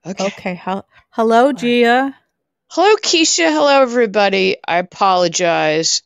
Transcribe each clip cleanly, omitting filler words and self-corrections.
Okay. Okay. Hello, All right. Gia. Hello, Keisha. Hello, everybody. I apologize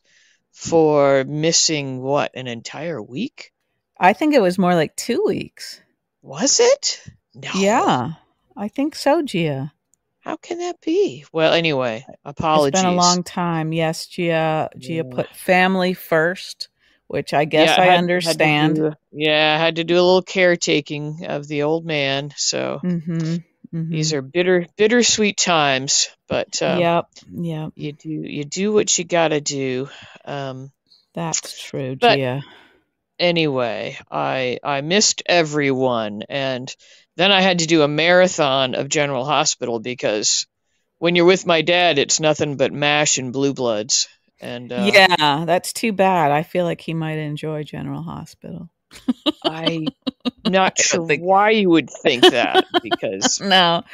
for missing an entire week? I think it was more like 2 weeks. Was it? No. Yeah, I think so, Gia. How can that be? Well, anyway, It's been a apologies. long time. Yes, Gia Yeah. put family first, which I Yeah, guess I I had to understand. I had to do a little caretaking of the old man, so Mm-hmm. Mm-hmm. these are bittersweet times, but Yep. Yep. you do what you gotta do. Um, That's true, but Gia. anyway, I missed everyone, and then I had to do a marathon of General Hospital because when you're with my dad, it's nothing but mash and blue bloods. And Yeah, that's too bad. I feel like he might enjoy General Hospital. I'm not I sure don't think. why you would think that because No,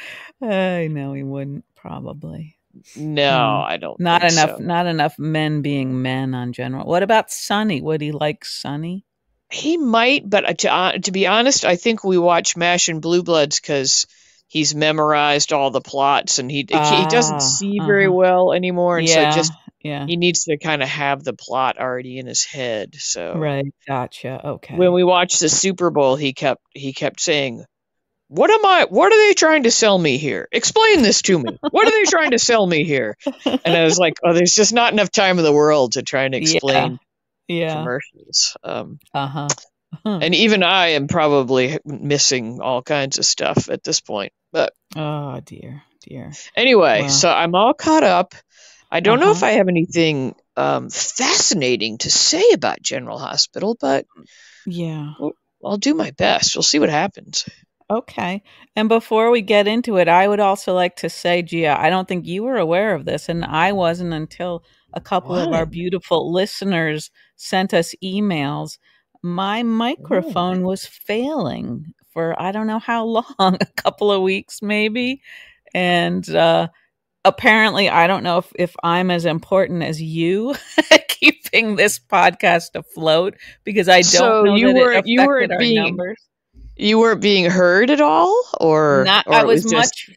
I know he wouldn't probably. no, Hmm. I don't Not think enough so. not enough men being men on general. What about Sonny? Would he like Sonny? He might, but to be honest, I think we watch MASH and Blue Bloods because he's memorized all the plots, and he doesn't Ah, see very uh-huh. well anymore, and so Yeah, just yeah. he needs to kind of have the plot already in his head. So Right, gotcha. when Okay. we watched the Super Bowl, he kept saying, What are they trying to sell me here? Explain this to me. What are they trying to sell me here?" And I was like, "Oh, there's just not enough time in the world to try and Yeah, explain yeah. commercials." Uh-huh. Huh. And even I am probably missing all kinds of stuff at this point. But Oh, dear, dear. anyway, Well, so I'm all caught up. I don't know if uh-huh. I have anything fascinating to say about General Hospital, but Yeah. well, I'll do my best. We'll see what happens. Okay. And before we get into it, I would also like to say, Gia, I don't think you were aware of this, and I wasn't until a couple of our What? beautiful listeners sent us emails. My Oh. microphone was failing for I don't know how long, a couple of weeks maybe. And apparently, I don't know if I'm as important as you at keeping this podcast afloat because I don't So know you that it weren't you affected weren't our being numbers. you weren't being heard at all, Not I or it was was just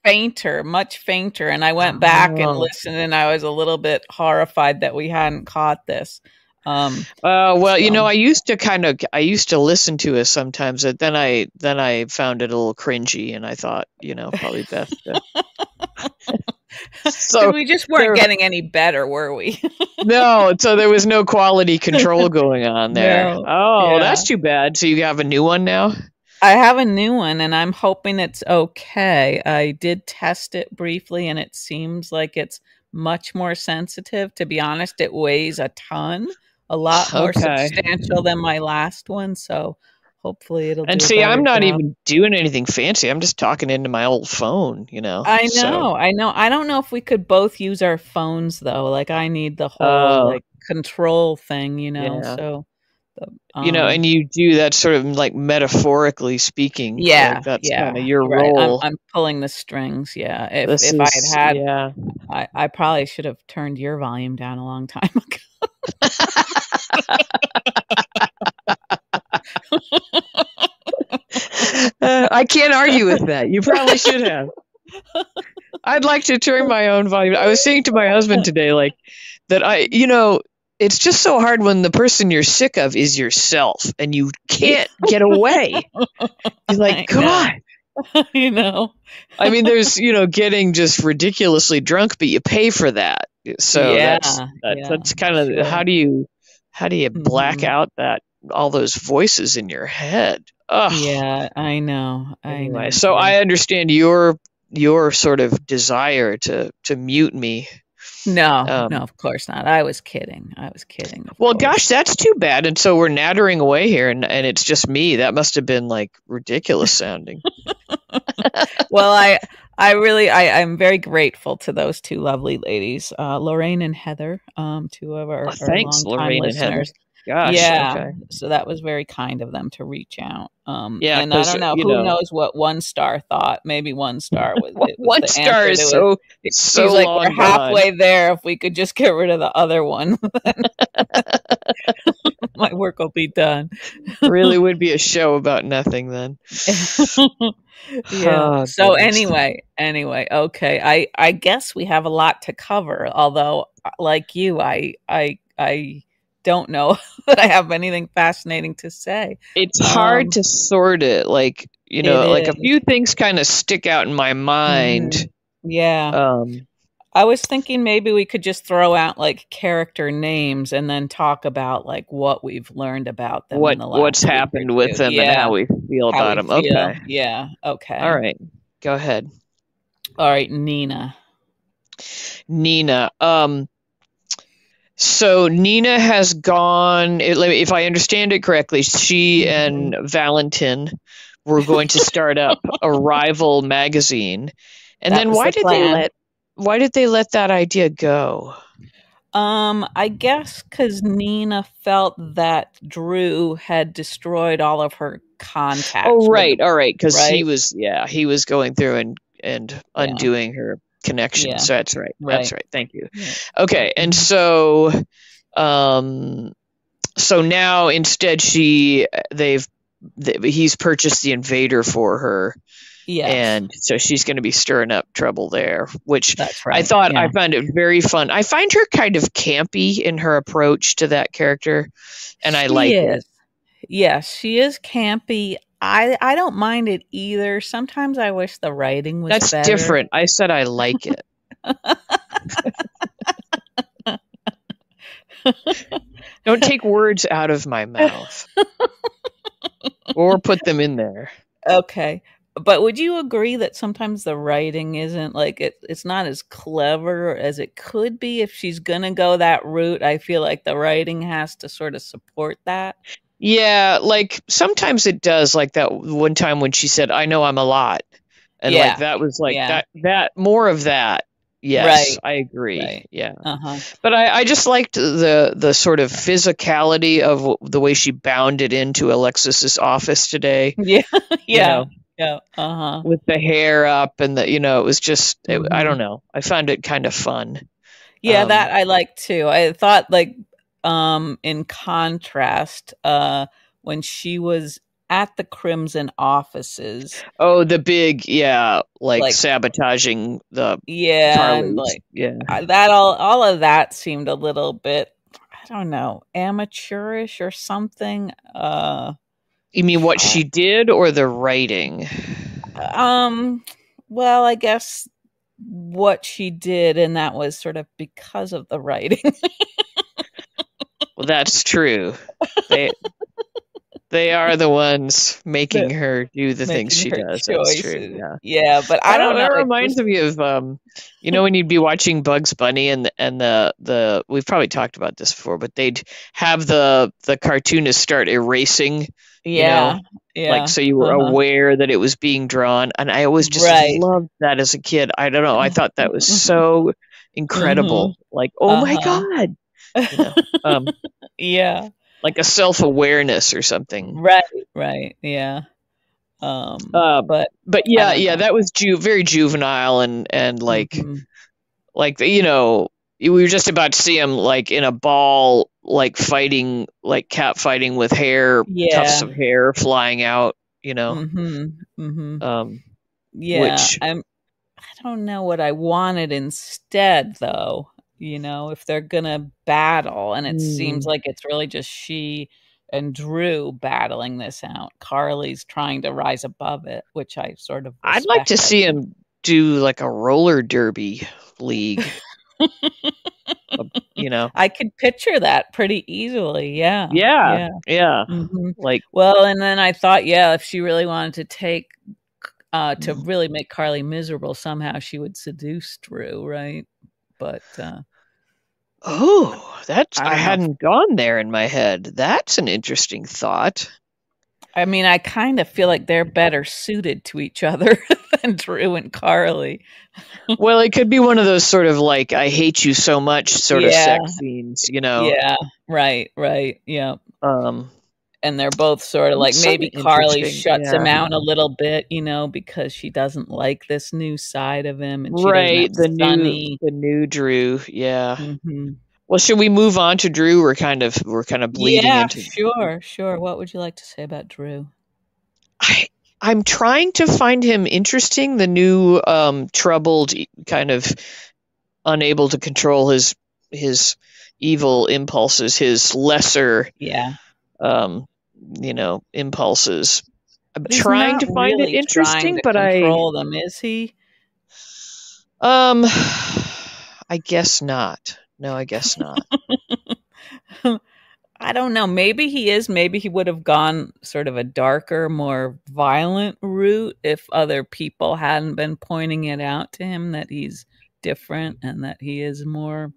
much fainter, and I went back and oh. listened, and I was a little bit horrified that we hadn't caught this. Um, Well, so I used to listen to it sometimes, but then I found it a little cringy, and I thought, probably best to. because So we just weren't there, getting any better, were we? no, so there was no quality control going on there. No. Oh, Yeah. that's too bad. So you have a new one now? I have a new one, and I'm hoping it's okay. I did test it briefly, and it seems like it's much more sensitive. To be honest, it weighs a ton, a lot more Okay. substantial than my last one, so hopefully it'll And do a see, I'm better not job. even doing anything fancy. I'm just talking into my old phone. I So, know, I know. I don't know if we could both use our phones though. Like I need the whole oh, like control thing, yeah. so the And you do that sort of like metaphorically speaking, like yeah, that's kind of yeah, your you're right. role. I'm pulling the strings, yeah. If This I had is, had yeah. I probably should have turned your volume down a long time I can't argue with that. You probably should have. I'd like to turn my own volume. I was saying to my husband today, like, that it's just so hard when the person you're sick of is yourself and you ago. can't get away. You're like, I know. God. You know. I mean, there's, getting just ridiculously drunk, but you pay for that. So Yeah, yeah, that's kind of sure. how do you black Mhm. out that all those voices in your head? Ugh. Yeah, I Anyway, know, so dear. I understand your sort of desire to mute me. No, no, Um, of course not. I was kidding. I was kidding, of well, course. gosh, that's too bad. And so we're nattering away here, and it's just me. That must have been like ridiculous sounding. Well, I'm very grateful to those two lovely ladies, Lorraine and Heather, two of Oh, our thanks, longtime Lorraine and Heather. listeners. Gosh, Yeah, okay. so that was very kind of them to reach out. Yeah, And I because don't know, who knows what One Star thought. Maybe One Star it was one the star answer is to it. so She's like, we're long gone. halfway there. If we could just get rid of the other one. My work will be done. Really would be a show about nothing then. Yeah. Oh, So goodness. anyway, okay. I guess we have a lot to cover. Although, like you, I don't know that I have anything fascinating to say. It's hard Um, to sort it. Like, it like a is. few things kind of stick out in my mind. Yeah. Um, I was thinking maybe we could just throw out like character names and then talk about like what we've learned about them in the what's last week or happened with two. them and how Yeah. we feel How about we them. feel. Okay. Yeah. All Okay. right. Go ahead. All right, Nina. Nina. So Nina has gone, if I understand it correctly, she Mhm. and Valentin were going to start up a rival magazine. And That then was the plan. why did they let that idea go? I guess because Nina felt that Drew had destroyed all of her Oh, contacts with right. the All right. Because right. he was going through and Yeah. undoing her connections. Yeah. That's right. That's Right. right. Thank you. Right. Okay. And Mhm. um, so now instead he's purchased the Invader for her, Yes, and so she's going to be stirring up trouble there, which that's I right. thought Yeah. I found it very fun. I find her kind of campy in her approach to that character, and I She like it. is. Yes, she is campy. I don't mind it either. Sometimes I wish the writing was That's better. different. I said I like it. Don't take words out of my mouth or put them in there. Okay. But would you agree that sometimes the writing isn't like it's not as clever as it could be if she's going to go that route? I feel like the writing has to sort of support that. Yeah, like sometimes it does, like that one time when she said, "I know I'm a lot." And like Yeah. that was like Yeah. that more of that. Yes, Right. I agree. Right. Yeah. Uh-huh. But I just liked the sort of physicality of the way she bounded into Alexis's office today, Yeah. you Yeah. know, Yeah. Uh-huh. with the hair up and it was just I don't Mhm. know. I found it kind of fun. Yeah, Um that I like too. I thought like in contrast when she was at the Crimson offices, oh, the big, yeah, like like sabotaging the yeah, and Carly's. like Yeah. that all of that seemed a little bit I don't know, amateurish or something. You mean what I- she did or the writing? um well, I guess what she did and that was sort of because of the writing. Well, that's true. They they are the ones making That her do the things making she her does. That's true. choices. Yeah. Yeah, but I don't That know. It reminds just me of when you'd be watching Bugs Bunny and the we've probably talked about this before, but they'd have the cartoonist start erasing, you know, yeah, like yeah, so you were uh-huh, aware that it was being drawn, and I always just right. loved that as a kid. I don't know. I thought that was so Mhm, incredible. Like, oh my uh-huh. God, you know, um, Yeah, like a self-awareness or something. right, right, yeah, Um, but but I yeah, don't yeah, know. that was very juvenile and Mhm. like we were just about to see him like in a ball, like fighting, like cat fighting with hair, tufts Yeah, of hair flying out, you know, mhm, mhm. um, Yeah, which I don't know what I wanted instead, though. If they're gonna battle, and it seems mm, like it's really just she and Drew battling this out. Carly's trying to rise above it, which I sort of I'd like respect, to I see him do like a roller derby league, guess. uh, you know. I could picture that pretty easily. Yeah, Yeah, yeah. yeah, Mhm. like Well, and then I thought, yeah, if she really wanted to to mm. really make Carly miserable, somehow she would seduce Drew, right? But Oh, that's I I don't know. hadn't gone there in my head. That's an interesting thought. I mean, I kind of feel like they're better suited to each other than Drew and Carly. Well, it could be one of those sort of like "I hate you so much" sort of Yeah, sex scenes, you know. yeah, right, right, yeah. Um, And they're both sort of like that's sort maybe of Carly interesting. shuts him Yeah. out a little bit, because she doesn't like this new side of him and she doesn't Right, have Sonny. the new Drew. Yeah. Mhm. Well, should we move on to Drew? We're kind of bleeding Yeah, into. sure. What would you like to say about Drew? I'm trying to find him interesting. The new troubled, kind of unable to control his evil impulses, his lesser Yeah. um, impulses. I'm But he's trying not to find it really trying interesting, to but control them, is he? um I guess not. No, I guess not. I don't know. Maybe he is. Maybe he would have gone sort of a darker, more violent route if other people hadn't been pointing it out to him that he's different and that he is more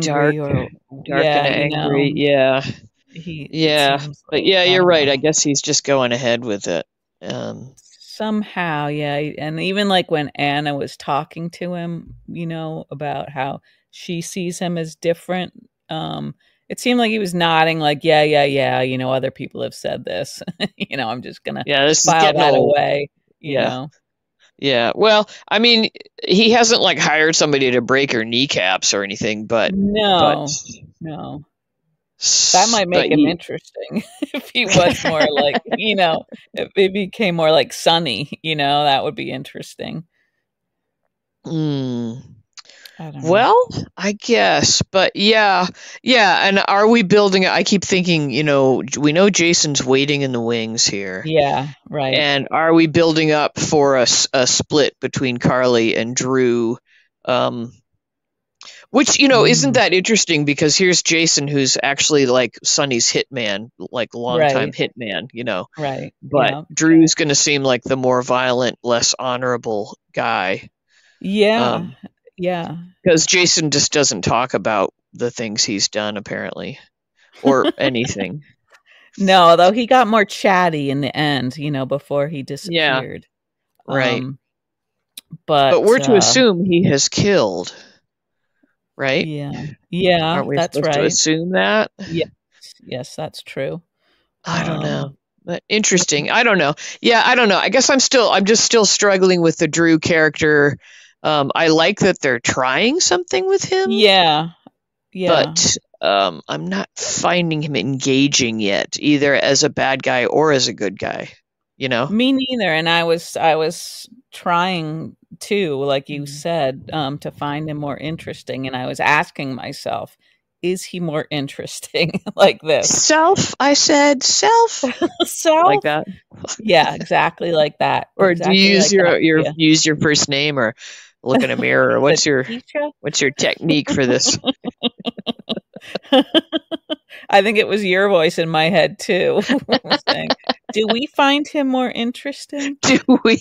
Dark, angry or dark and yeah, angry. Yeah. it Yeah. seems But like yeah, I you're don't right. know. I guess he's just going ahead with it. Somehow, yeah. And even like when Anna was talking to him, about how she sees him as different, it seemed like he was nodding, like, yeah, other people have said this. I'm just gonna Yeah, this is file getting that old. away, you Yeah. know. Yeah. Well, I mean, he hasn't like hired somebody to break her kneecaps or anything, but No, no. That might make him he interesting if he was more like, if it became more like Sonny, that would be interesting. mm, I don't know. well, I guess, but yeah. And are we building? I keep thinking, we know Jason's waiting in the wings here, Yeah, right. and are we building up for a split between Carly and Drew? Which, isn't Mm, that interesting because here's Jason who's actually like Sonny's hitman, like longtime right, hitman, right. but Yeah. Drew's going to seem like the more violent, less honorable guy. Yeah. Yeah. Because Jason just doesn't talk about the things he's done, apparently, or anything. No, although he got more chatty in the end, before he Yeah, disappeared. right. Um, But but we're to assume he has killed, right? yeah. Yeah, Aren't we that's supposed to right. assume that? Yes. Yes, that's true. I don't Um, know. But interesting. I don't know. Yeah, I don't know. I guess I'm just still struggling with the Drew character. I like that they're trying something with him, yeah. Yeah. but I'm not finding him engaging yet, either as a bad guy or as a good guy. Me neither. And I was trying to, like you said, to find him more interesting. And I was asking myself, is he more interesting like this? Self, I said self, like Self? that. Yeah, exactly like that. Or do you Exactly use like that. your Yeah. use your first name or look in a mirror? Or Is it what's your Keisha? what's your technique for this? I think it was your voice in my head too, saying, "Do we find him more interesting?" Do we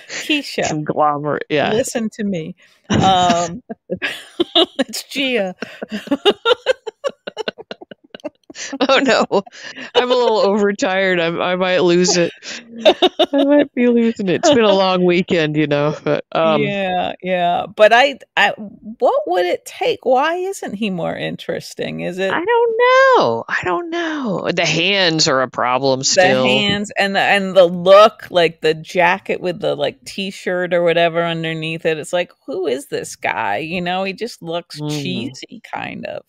Keisha, conglomerate? Yeah. listen to me. Um, it's Gia. Oh no, I'm a little overtired. I might lose it. I might be losing it. It's been a long weekend, But Yeah. But what would it take? Why isn't he more interesting? Is it I don't know. The hands are a problem the still. hands and the look, like the jacket with the like t-shirt or whatever underneath it? It's like, who is this guy? He just looks Mm. cheesy, kind of.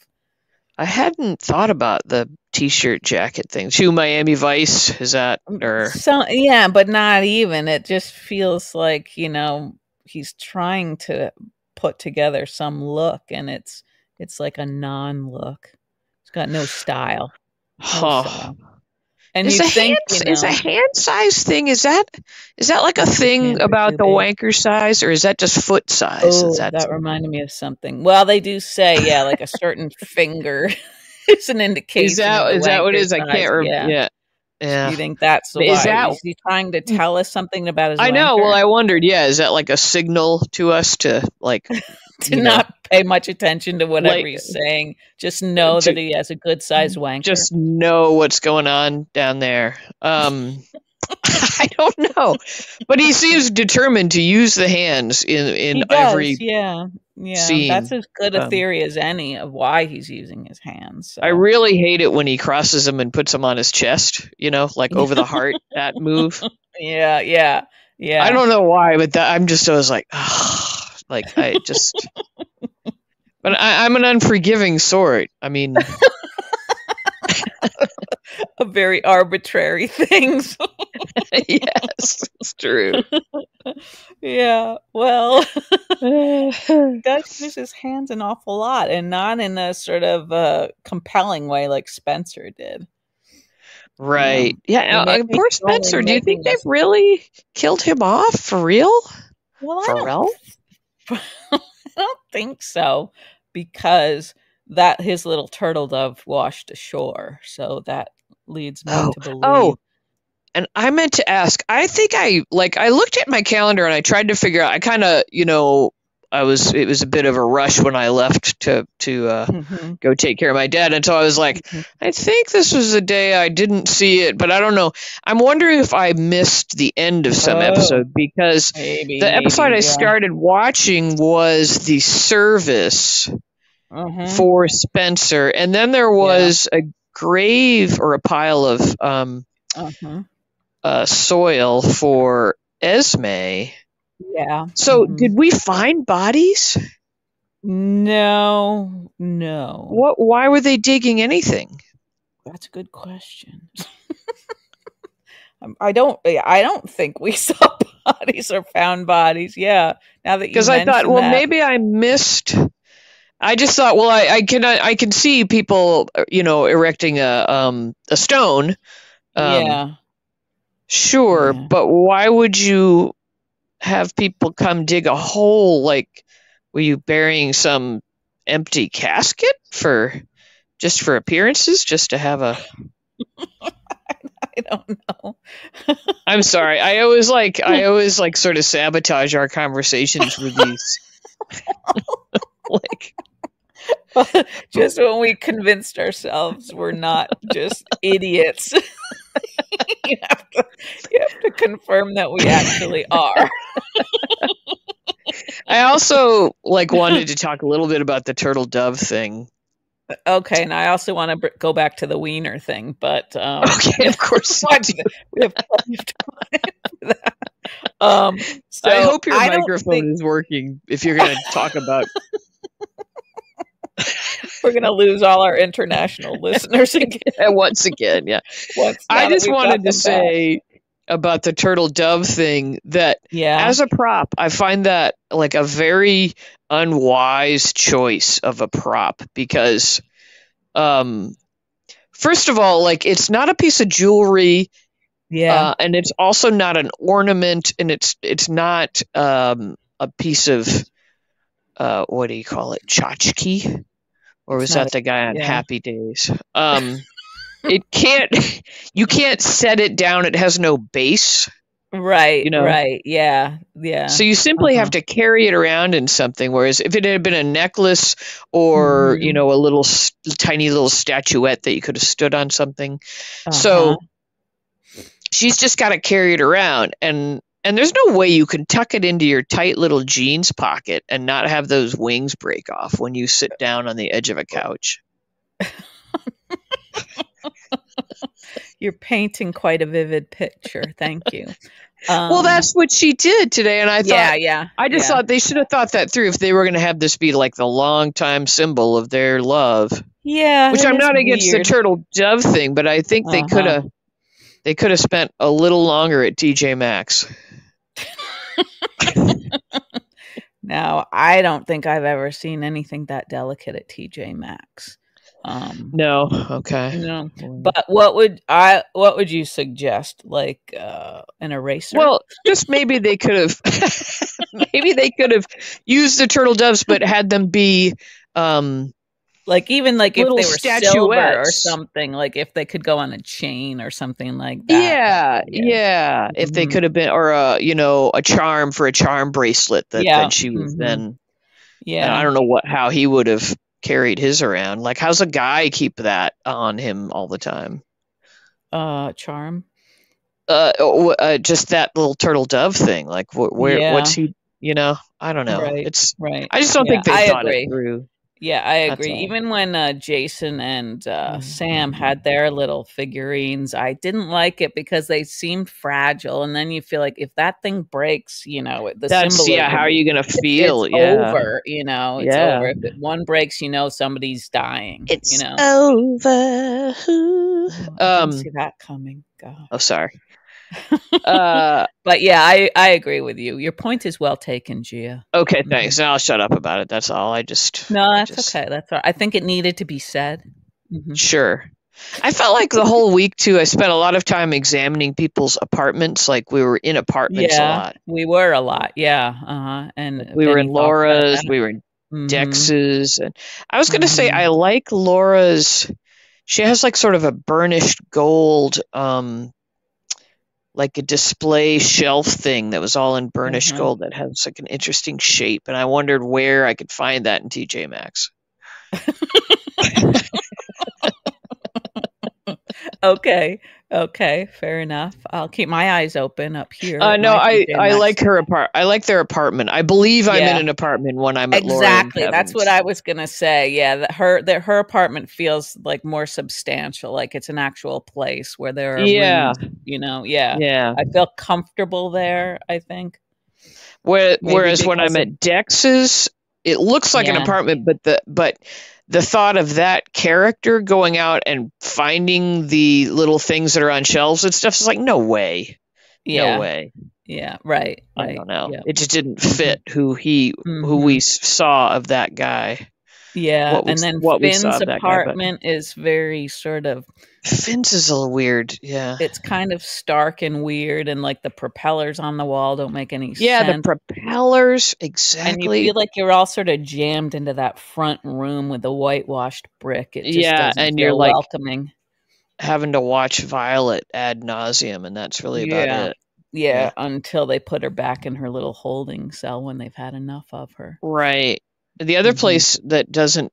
I hadn't thought about the t-shirt jacket thing. To Miami Vice, is that or So yeah, but not even. It just feels like, he's trying to put together some look and it's like a non-look. It's got no style. No huh? style. And Is you'd a think, hand size thing? Is that like a is his thing hands are about too the big. wanker size, or is that just foot size? Is Oh, that that reminded me of something. Well, they do say, yeah, like a certain finger is an indication of the is that what it wanker is? I size. can't remember. Yeah. Yeah, yeah. You think that's Is why? that? Is he trying to tell us something about his I know. Well, wanker? I wondered. Yeah, is that like a signal to us to like, To not pay much attention to whatever like he's saying. Just know that to he has a good sized wanker. just know what's going on down there? I don't know, but he seems determined to use the hands in He does, every yeah. That's scene. as good a theory as any of why he's using his hands. I So really hate it when he crosses them and puts them on his chest, like over the heart, that move. yeah. I don't know why, but I was like, oh, Like I just, but I'm an unforgiving sort. I mean, A very arbitrary things. yes, it's true. Yeah. Well, does use his hands an awful lot, and not in a sort of compelling way like Spencer did. Right. Yeah. Maybe Poor he's only Spencer. Do you think making they've us. really killed him off for real? Well, Pharrell? I don't think so, because that his little turtle dove washed ashore, so that leads me to believe. Oh, and I meant to ask. I think I looked at my calendar and I tried to figure out. I kind of, it was a bit of a rush when I left to go take care of my dad, and so I was like, I think this was a day I didn't see it, but I don't know. I'm wondering if I missed the end of some episode, because maybe, the episode I yeah. started watching was the service for Spencer, and then there was a grave or a pile of soil for Esme. Yeah. So did we find bodies? No. Why were they digging anything? That's a good question. I don't think we saw bodies or found bodies. Yeah. Now that you because I thought, well, that. maybe I missed. I just thought, well, I can see people, erecting a stone. Yeah. Sure, but why would you have people come dig a hole? Like, were you burying some empty casket for appearances, just to have a? I don't know. I'm sorry. I always sort of sabotage our conversations with these. Just when we convinced ourselves we're not just idiots. You have to confirm that we actually are. I also wanted to talk a little bit about the turtle dove thing. Okay, and I also want to go back to the wiener thing, but okay, of course we have plenty of time for that. So I hope your microphone is working if you're going to talk about. We're going to lose all our international listeners again. Once again, yeah. I just wanted to say about the turtle dove thing that as a prop, I find that like a very unwise choice of a prop, because first of all, it's not a piece of jewelry, and it's also not an ornament, and it's not a piece of what do you call it, tchotchke, or was that the guy on Happy Days? You can't set it down. It has no base. Right. Right. Yeah. So you simply have to carry it around in something. Whereas if it had been a necklace or, a little tiny little statuette that you could have stood on something. So she's just got to carry it around. And there's no way you can tuck it into your tight little jeans pocket and not have those wings break off when you sit down on the edge of a couch. You're painting quite a vivid picture. Thank you. Well, that's what she did today, and I thought, I just thought they should have thought that through if they were going to have this be like the long-time symbol of their love. Yeah, which I'm not against the turtle dove thing, but I think they could have spent a little longer at TJ Maxx. Now, I don't think I've ever seen anything that delicate at TJ Maxx. No, okay. No. But what would you suggest? Like an eraser? Well, just maybe they could have used the turtle doves, but had them be like even like if they were statuettes. silver or something, like if they could go on a chain or something like that. Yeah. If they could have been, or a charm for a charm bracelet that she was then. Yeah, I don't know how he would have carried his around. Like, how's a guy keep that on him all the time? Charm. Just that little turtle dove thing. Like, what's he? I don't know. Right. It's right. I just don't think they thought it through. Yeah, I That's agree. all. Even when Jason and Sam Mm. had their little figurines, I didn't like it because they seemed fragile. And then you feel like if that thing breaks, the That's yeah. How are symbolism, you gonna it's feel? Yeah, over. It's yeah. over. If one breaks, somebody's dying. It's over. Oh, I didn't see that coming. God. Oh, sorry. Uh, But yeah, I agree with you. Your point is well taken, Gia. okay, Mhm. thanks. Now I'll shut up about it. That's all. No, I that's just, okay. That's all. I think it needed to be said. Mhm. sure. I felt like the whole week too. I spent a lot of time examining people's apartments. Like we were in apartments a Yeah, lot. we were a lot. Yeah, Like and we were in any thoughts about Laura's, that? we were in Mhm, Dex's, and I was gonna say I mhm. like Laura's. She has like sort of a burnished gold, like a display shelf thing that was all in burnished Uh-huh. gold that has like an interesting shape, and I wondered where I could find that in TJ Maxx. Okay, okay, fair enough. I'll keep my eyes open up here at No, my TJ I Maxx. like I like their apartment. I believe I'm in Yeah, an apartment when I'm at Laura and exactly. That's what Kevin's. I was gonna say. Yeah, her apartment feels like more substantial, like it's an actual place where there are Yeah, rooms. Yeah, yeah. I feel comfortable there. I think maybe Whereas when because I'm of at Dex's, it looks like an yeah, apartment, but the thought of that character going out and finding the little things that are on shelves and stuff is like, no way, no yeah, way. yeah. Right, I right. don't know. Yeah. It just didn't Mhm. fit who we Mhm. saw of that guy. Yeah, and then What we saw Finn's of that guy, but apartment is very sort of Finn's is a little weird. Yeah. it's kind of stark and weird and like the propellers on the wall don't make any Yeah, the sense. propellers, And you exactly. feel like you're all sort of jammed into that front room with the whitewashed brick. It just Yeah, doesn't and you're feel like welcoming. having to watch Violet ad nauseum, and that's really about Yeah. it. Yeah, Yeah. until they put her back in her little holding cell when they've had enough of her. Right. The other Mhm. place that doesn't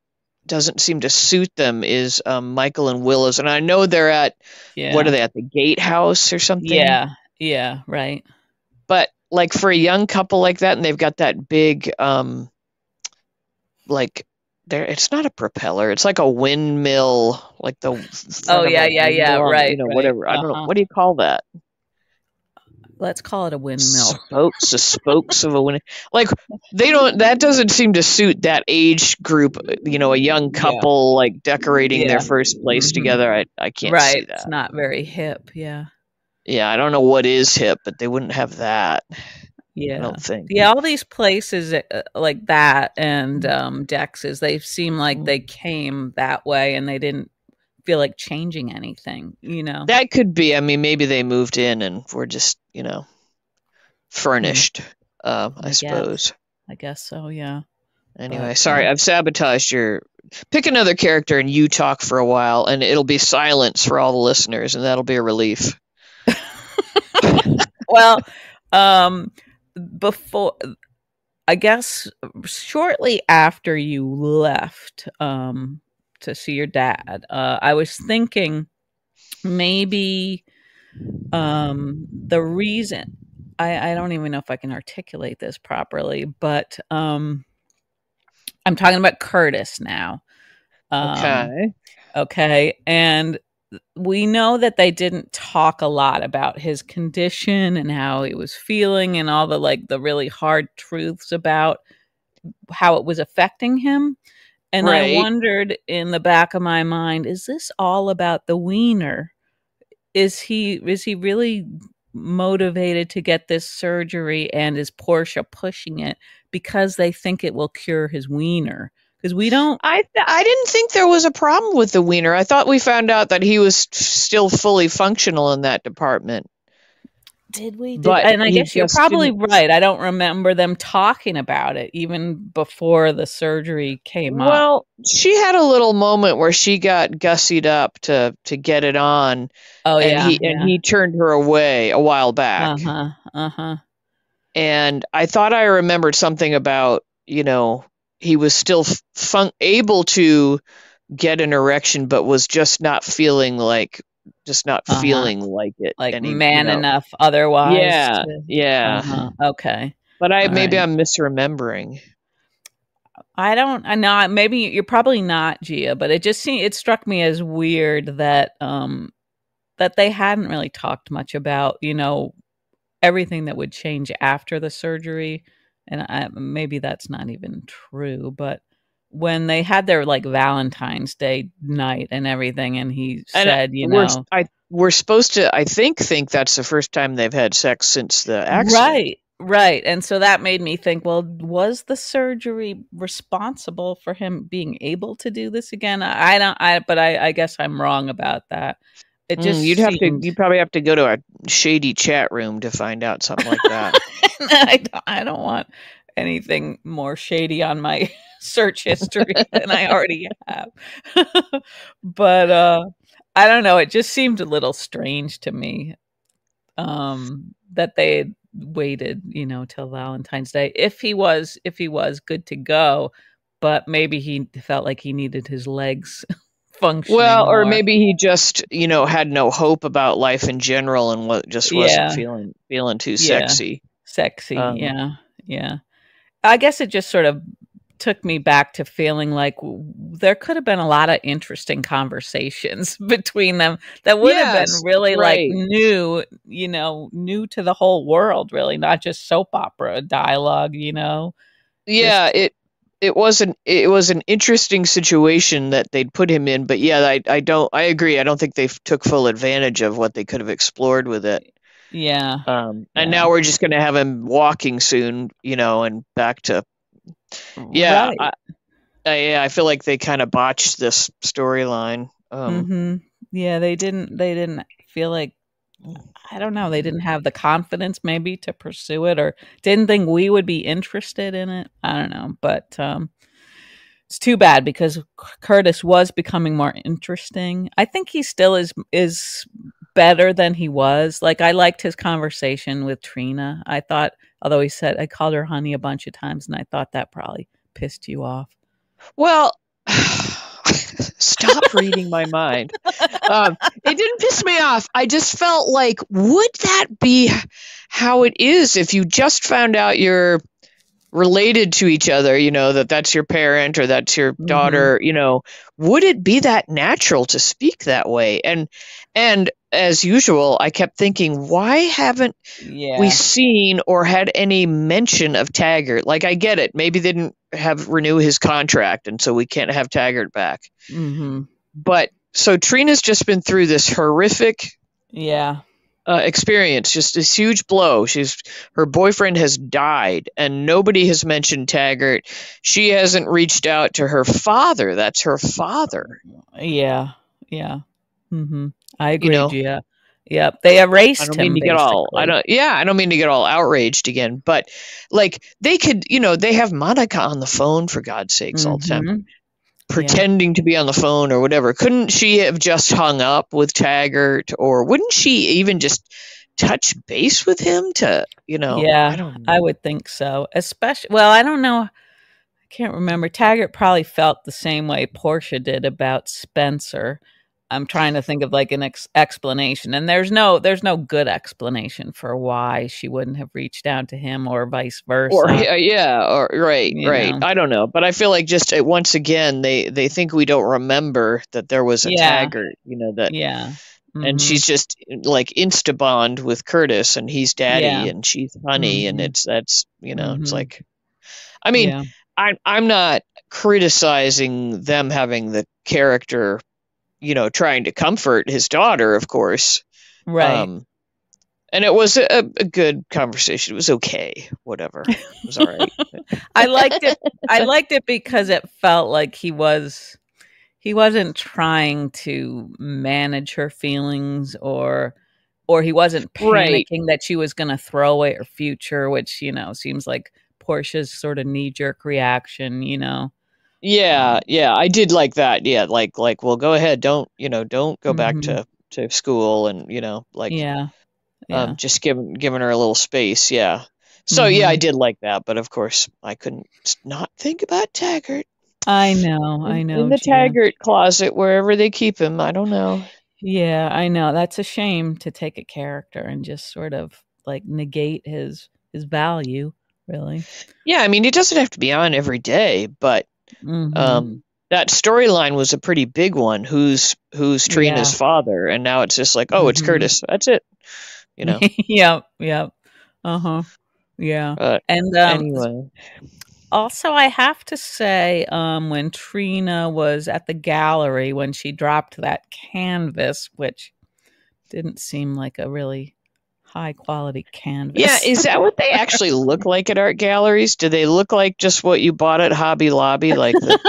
seem to suit them is Michael and Willow's, and I know they're at what are Yeah. they at the Gatehouse or something? Yeah. Yeah, right. But like for a young couple like that, and they've got that big like there, it's not a propeller, it's like a windmill, like the Oh, front of yeah, a yeah, yeah, windmill on, right, right. whatever. I don't know Uh-huh. what do you call that? Let's call it a windmill. Spokes, the spokes of a wind. Like they don't. That doesn't seem to suit that age group. A young Yeah. couple like decorating their Yeah. first place Mhm. together. I can't see Right. It's that. not very hip. Yeah. Yeah, I don't know what is hip, but they wouldn't have that. I Yeah. don't think. Yeah, all these places like that and Dex's, they seem like Mm. they came that way and they didn't feel like changing anything. That could be. I mean, maybe they moved in and were just Hmm. furnished. I I guess. suppose. I guess so, yeah. Anyway, But sorry, I've sabotaged your. Pick another character and you talk for a while, and it'll be silence for all the listeners, and that'll be a relief. well, um before I guess shortly after you left to see your dad, I was thinking maybe the reason I don't even know if I can articulate this properly, but I'm talking about Curtis now. Um, Okay. okay, and we know that they didn't talk a lot about his condition and how he was feeling and all the really hard truths about how it was affecting him. And I Right. wondered in the back of my mind, is this all about the wiener? Is he really motivated to get this surgery, and is Portia pushing it because they think it will cure his wiener? Because we don't I didn't think there was a problem with the wiener. I thought we found out that he was still fully functional in that department, did we did but and I he guess you're just probably didn't. right. I don't remember them talking about it even before the surgery came up. Well, she had a little moment where she got gussied up to get it on, Oh and yeah, and yeah. he turned her away a while back. Uh-huh. Uh-huh. And I thought I remembered something about he was still able to get an erection, but was just not Uh-huh. feeling like it Like any. man enough otherwise Yeah, to yeah. uh-huh. Okay. But All maybe right. I'm misremembering. I know maybe you're probably not, Gia, but it struck me as weird that that they hadn't really talked much about, everything that would change after the surgery. And maybe that's not even true, but when they had their like Valentine's Day night and everything, and he And said, you know, we're supposed to, I think that's the first time they've had sex since the accident. right, right. And so that made me think, well, was the surgery responsible for him being able to do this again? I don't, but I guess I'm wrong about that. It just seemed, You'd probably have to go to a shady chat room to find out something like that. I don't want anything more shady on my search history than I already have. But I don't know, it just seemed a little strange to me that they had waited, till Valentine's Day if he was good to go, but maybe he felt like he needed his legs Well, functioning or more. maybe he just, had no hope about life in general and what just wasn't Yeah, feeling too yeah, sexy. sexy. Um, Yeah, yeah. I guess it just sort of took me back to feeling like there could have been a lot of interesting conversations between them that would have been yes, really like right. new to the whole world, really, not just soap opera dialogue, just Yeah, it was an interesting situation that they'd put him in, but yeah, I agree. I don't think they took full advantage of what they could have explored with it. yeah, And yeah. now we're just going to have him walking soon, and back to yeah. Right. Yeah, I feel like they kind of botched this storyline. Mhm. Yeah, they didn't feel like I don't know, they didn't have the confidence maybe to pursue it or didn't think we would be interested in it. I don't know, but it's too bad because Curtis was becoming more interesting. I think he still is better than he was. Like I liked his conversation with Trina. I thought, although he said I called her honey a bunch of times, and I thought that probably pissed you off. Well, stop reading my mind. It didn't piss me off. I just felt like, would that be how it is if you just found out you're related to each other, that's your parent or that's your Hmm. daughter, would it be that natural to speak that way? And as usual, I kept thinking, why haven't we Yeah. seen or had any mention of Taggart? Like, I get it. Maybe they didn't renew his contract, and so we can't have Taggart back. Hmm. But so Trina's just been through this horrific Yeah. experience, just this huge blow. Her boyfriend has died, and nobody has mentioned Taggart. She hasn't reached out to her father. That's her father. Yeah. Yeah. Hmm. I You agree, know, Gia. Yep. They I erased don't mean him to get all. basically. I don't mean to get all outraged again. But like they could, they have Monica on the phone for God's sakes all the time, Hmm. Yeah. pretending to be on the phone or whatever. Couldn't she have just hung up with Taggart, or wouldn't she even just touch base with him to, I Yeah. don't I know. would think so. Especially, well, I don't know. I can't remember. Taggart probably felt the same way Portia did about Spencer. I'm trying to think of like an explanation, and there's no good explanation for why she wouldn't have reached out to him or vice Or versa. yeah, or right, You right. know. I don't know, but I feel like just once again they think we don't remember that there was a Yeah. Taggart, that, Yeah. and Hmm. she's just like insta bond with Curtis, and he's daddy, Yeah. and she's honey, and Hmm. that's it's Hmm. like, I mean, Yeah. I'm not criticizing them having the character, trying to comfort his daughter, of course. Right. Um, and it was a good conversation. It was okay, whatever. It was all right. I liked it. I liked it because it felt like he wasn't trying to manage her feelings or he wasn't Right. panicking that she was going to throw away her future, which, seems like Portia's sort of knee-jerk reaction. Yeah, Um, yeah, I did like that. Yeah, well, go ahead. Don't go back mhm. to school, and like, Yeah. Yeah. just giving her a little space. Yeah. So yeah, I Mhm. did like that, but of course, I couldn't not think about Taggart I know. I in know, the Gia. Taggart closet, wherever they keep him. I don't know. Yeah, I know. That's a shame to take a character and just sort of like negate his value, really. Yeah, I mean, it doesn't have to be on every day, but Mm-hmm. that storyline was a pretty big one. Who's Yeah. Trina's father? And now it's just like, oh, it's Mm-hmm. Curtis. That's it. You know. Yep. Yep. Uh-huh. Yeah. But And anyway, also I have to say, when Trina was at the gallery when she dropped that canvas, which didn't seem like a really high quality yeah, canvas. is that what they actually look like at art galleries? Do they look like just what you bought at Hobby Lobby, like the?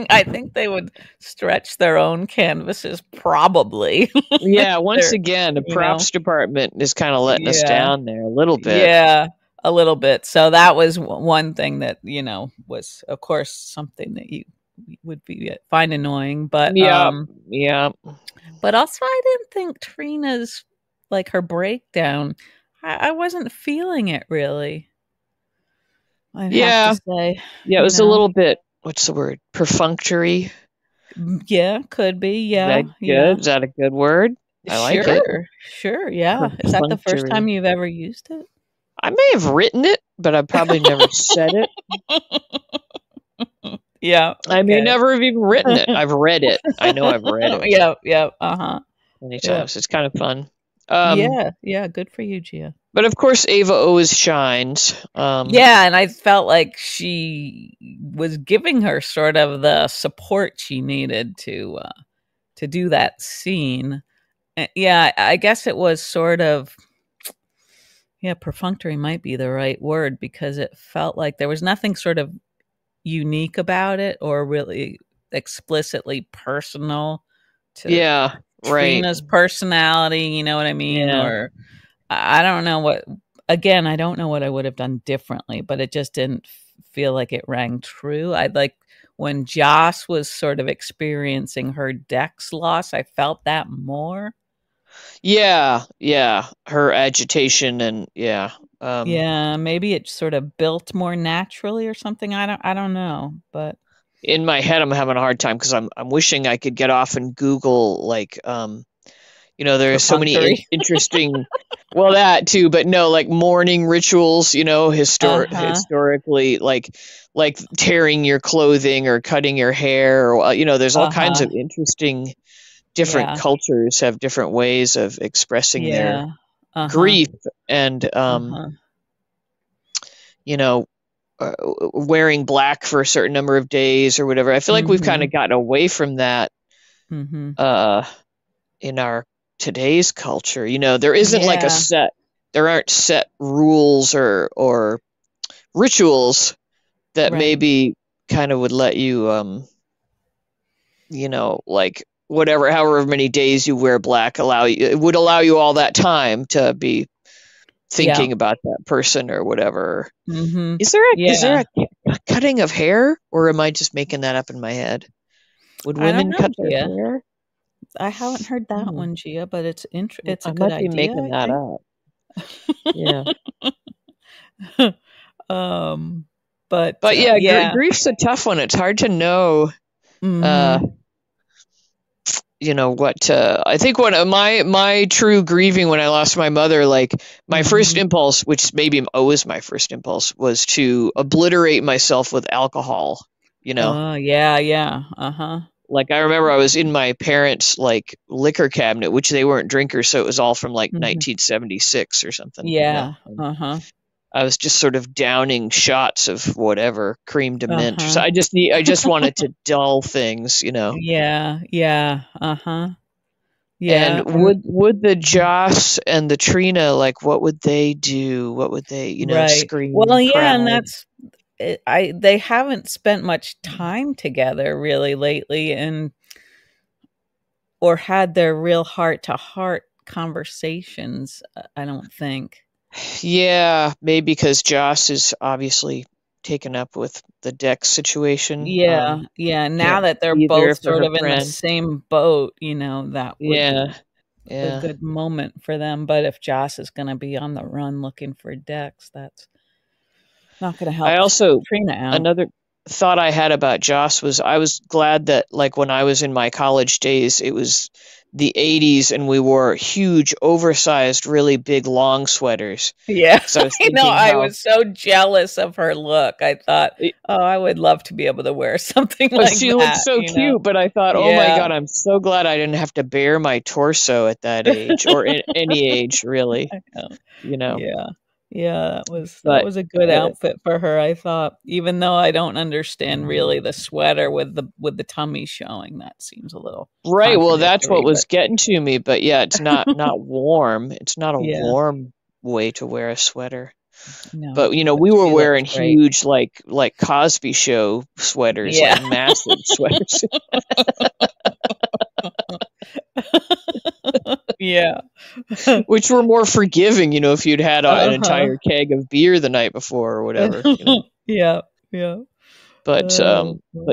I think they would stretch their own canvases probably. If Yeah, once they're, again, the you know. props department is kind of letting us Yeah. down there a little bit. Yeah, a little bit. So that was one thing that, was of course something that you would find annoying, Yeah, yeah, but also I didn't think Trina's, like, her breakdown, I wasn't feeling it really. I'd have to yeah, say, yeah. It you was a know. little bit. What's the word? Perfunctory. Yeah, could be. Is that Yeah, good? yeah. Is that a good word? I like it. Sure, sure. Yeah. Is that the first time Perfunctory. you've ever used it? I may have written it, but I've probably never said it. Yeah. I may Okay. never have even written it. I've read it. I know I've read it Yep. Yep. Uh huh. many Yep. times. It's kind of fun. Yeah. Yeah. Good for you, Gia. But of course, Ava always shines. Yeah, and I felt like she was giving her sort of the support she needed to do that scene. Yeah, I guess it was sort of, yeah, perfunctory might be the right word, because it felt like there was nothing sort of unique about it or really explicitly personal to Yeah, right. Trina's personality, you know what I mean? Yeah. Or I don't know what, again, I don't know what I would have done differently, but it just didn't feel like it rang true. I'd like when Joss was sort of experiencing her Dex loss, I felt that more. Yeah, yeah. Her agitation and yeah. Yeah, maybe it sort of built more naturally or something. I don't know, but In my head I'm having a hard time because I'm wishing I could get off and Google like there are so many perfunctory. interesting well that too, but no, like mourning rituals, Uh-huh. historically like tearing your clothing or cutting your hair or there's all kinds Uh-huh. of interesting different Yeah. cultures have different ways of expressing their Yeah. Uh-huh. grief and Uh-huh. you know wearing black for a certain number of days or whatever. I feel like we've kind of Mhm. gotten away from that Mhm. uh in our today's culture. There isn't like Yeah. there aren't set rules or rituals that Right. maybe kind of would let you like whatever however many days you wear black allow you it would allow you all that time to be Yeah. thinking about that person or whatever. Mhm. Is there Yeah. a cutting of hair, or am I just making that up in my head? Would I don't women know, cut their Gia. hair? I haven't heard that Hmm. one, Gia, but it's a I good might be idea, making I that think. up. Yeah. um, but But yeah, yeah. grief's a tough one. It's hard to know, uh, Mhm. what I think one of my true grieving when I lost my mother, like my first Mhm. impulse, which maybe always my first impulse, was to obliterate myself with alcohol. You know, Oh, yeah, yeah. Uh-huh. like I remember I was in my parents' like liquor cabinet, which they weren't drinkers, so it was all from like Mhm. 1976 or something. Yeah. And Uh-huh. I was just sort of downing shots of whatever cream de mint. So Uh-huh. I just wanted to dull things. Yeah, yeah. Uh-huh. And Yeah, would the mhm. Joss and the Trina, like, what would they do? What would they, Right. Well, scream, yeah, and cry? that's I they haven't spent much time together really lately, and or had their real heart to heart conversations, I don't think. Yeah, maybe because Joss is obviously taken up with the Dex situation. Yeah, yeah, now Can't that they're be there both for sort her of in the friend. same boat, that would Yeah, be a yeah. good moment for them, but if Joss is gonna be on the run looking for Dex, that's not gonna I help also Trina out. another thought I had about Joss was I was glad that like when I was in my college days, it was the 80s and we wore huge, oversized, really big, long sweaters. Yeah, So I was I know. thinking I how was so jealous of her look. I thought, oh, I would love to be able to wear something like she looked that, so cute, but I thought, oh my Yeah. God, I'm so glad I didn't have to bare my torso at that age, or in any age, really, I know. you know. Yeah. Yeah, that But was a good uh, outfit for her, I thought. Even though I don't understand really the sweater with the tummy showing. That seems a little right, well, that's what contradictory, was but getting to me. But yeah, it's not warm. It's not a yeah. warm way to wear a sweater. No, But but we were she looks wearing great. huge, like Cosby Show sweaters, Yeah. like massive sweaters. Yeah. Which were more forgiving, if you'd had an Uh-huh. entire keg of beer the night before or whatever. Yeah, yeah. But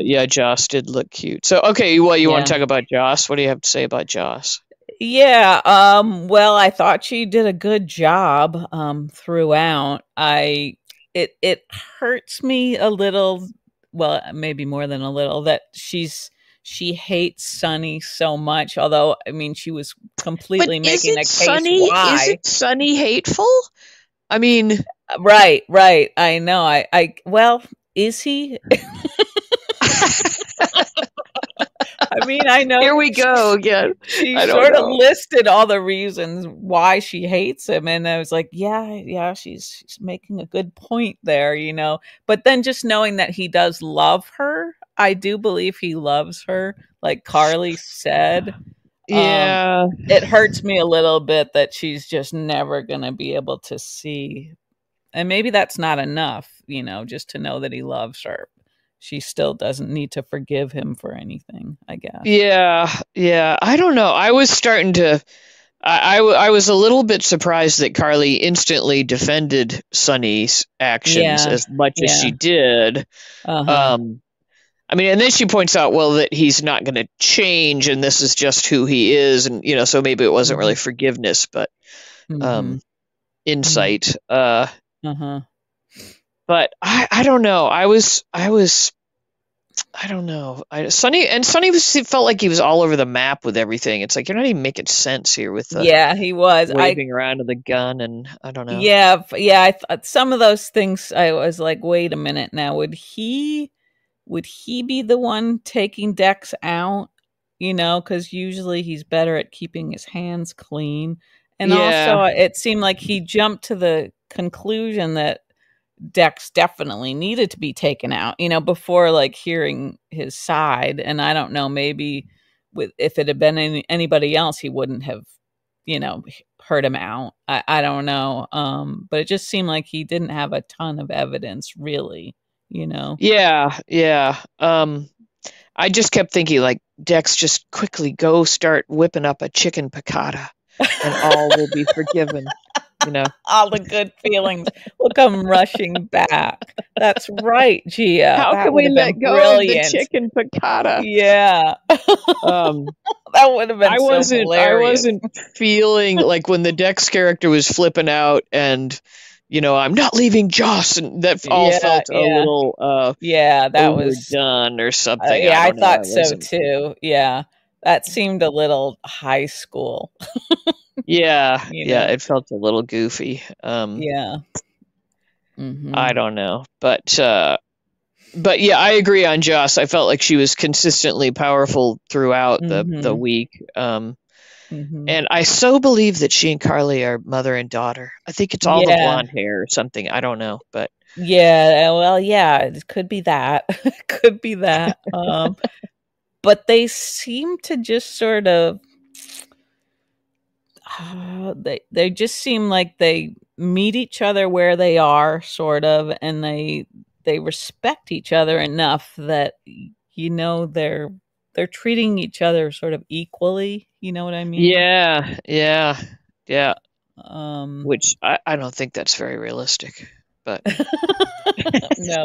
yeah, Joss did look cute. So okay, you want Yeah. to talk about Joss? What do you have to say about Joss? Yeah, well, I thought she did a good job throughout. It hurts me a little, well, maybe more than a little, that she hates Sonny so much, although I mean she was But completely making a case why. isn't Sonny hateful? I mean, Right, right. I know. I well, is he? I mean, I know here we go again. she I don't sort of know. listed all the reasons why she hates him, and I was like, yeah, she's making a good point there. But then just knowing that he does love her, I do believe he loves her, like Carly said. Um, Yeah. it hurts me a little bit that she's just never gonna be able to see, and maybe that's not enough, just to know that he loves her. She still doesn't need to forgive him for anything, I guess. Yeah, yeah. I don't know. I was starting to. I was a little bit surprised that Carly instantly defended Sonny's actions Yeah, as much as yeah. she did. Uh-huh. Um, I mean, and then she points out, well, that he's not going to change, and this is just who he is, and so maybe it wasn't really Mhm. forgiveness, but Mhm. Mm. insight. Uh-huh. But I don't know. I don't know. Sonny felt like he was all over the map with everything. It's like you're not even making sense here with the Yeah, he was. waving around with the gun, and I don't know. Yeah, I thought some of those things I was like, wait a minute now, would he be the one taking Dex out? Because usually he's better at keeping his hands clean. And Yeah, also, it seemed like he jumped to the conclusion that Dex definitely needed to be taken out, before like hearing his side. And I don't know, maybe if it had been anybody else, he wouldn't have, you know, heard him out. I don't know. But it just seemed like he didn't have a ton of evidence, really. yeah, yeah. I just kept thinking, like, Dex, just quickly go start whipping up a chicken piccata, and all will be forgiven. All the good feelings will come rushing back. That's right, Gia. How That can would we have let been go of the brilliant. chicken piccata? Yeah. Um, That would have been so I hilarious. wasn't feeling like when the Dex character was flipping out, and I'm not leaving Joss, and that all Yeah, felt a yeah. little Yeah, that was overdone or something. yeah, I I don't know. I thought so wasn't. too. Yeah. That seemed a little high school, Yeah, you yeah. know. It felt a little goofy. Yeah. I Mhm. don't know, but yeah, I agree on Joss. I felt like she was consistently powerful throughout the Mhm. week. Mhm. And I so believe that she and Carly are mother and daughter. I think it's all the Yeah. blonde hair or something. I don't know, but Yeah, well, yeah, it could be that. It could be that. But they seem to just sort of they just seem like they meet each other where they are, sort of, and they respect each other enough that they're treating each other sort of equally. You know what I mean? yeah, yeah, yeah. Um, Which I don't think that's very realistic. But no,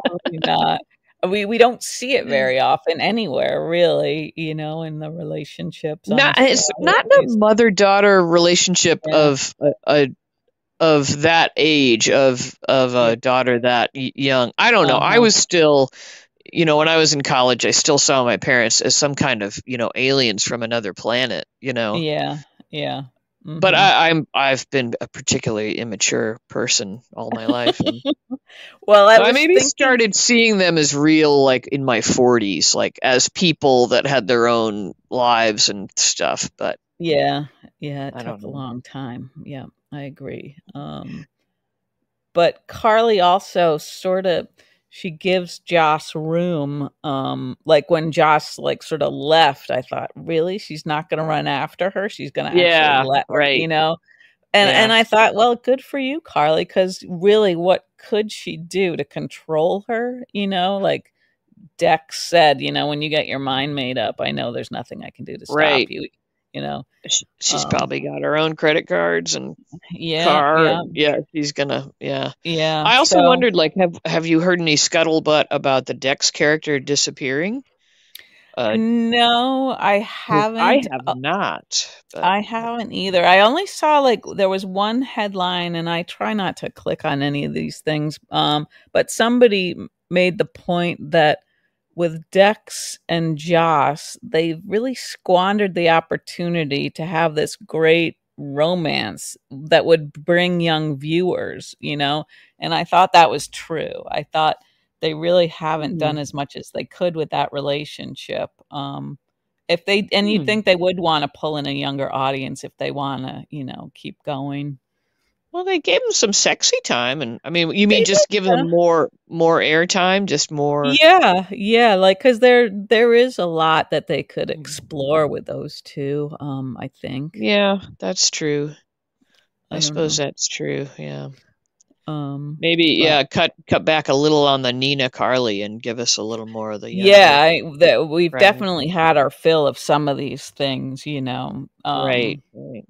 probably not. We don't see it very often anywhere, really, in the relationships on the not show, it's at not a least. mother daughter relationship Yeah, of that age, of yeah. a daughter that young. I don't know. I Uh-huh. was still when I was in college, I still saw my parents as some kind of, aliens from another planet, Yeah. Yeah. But Hmm. I've been a particularly immature person all my life, and Well, I so I was maybe thinking, started seeing them as real, like in my 40s, like as people that had their own lives and stuff. But yeah, yeah, it I don't took a know. long time. Yeah, I agree. But Carly also sort of she gives Joss room. Like when Joss like sort of left, I thought, really, she's not going to run after her. She's going to actually Yeah, let her, right. And Yeah, I thought, well, good for you, Carly, because really, what could she do to control her? Like Dex said, when you get your mind made up, I know there's nothing I can do to stop right. you. You know, She's um, probably got her own credit cards and yeah, car, yeah, and yeah, she's gonna. Yeah. yeah. I also So wondered, like, have you heard any scuttlebutt about the Dex character disappearing? Uh, no, I 'Cause I haven't. have not, but I haven't either. I only saw like there was one headline, and I try not to click on any of these things. But somebody made the point that with Dex and Joss, they really squandered the opportunity to have this great romance that would bring young viewers. And I thought that was true. I thought they really haven't hmm, done as much as they could with that relationship. If they and you hmm. think they would want to pull in a younger audience if they want to, keep going. Well, they gave them some sexy time, and I mean, you mean They just give them did. more airtime, just more. Yeah, yeah, like because there is a lot that they could Mhm. explore with those two. I think. Yeah, that's true. I I don't suppose know. that's true. Yeah, maybe. But Yeah, cut back a little on the Nina Carly and give us a little more of the yeah, younger. that we've Right, definitely had our fill of some of these things, right, right.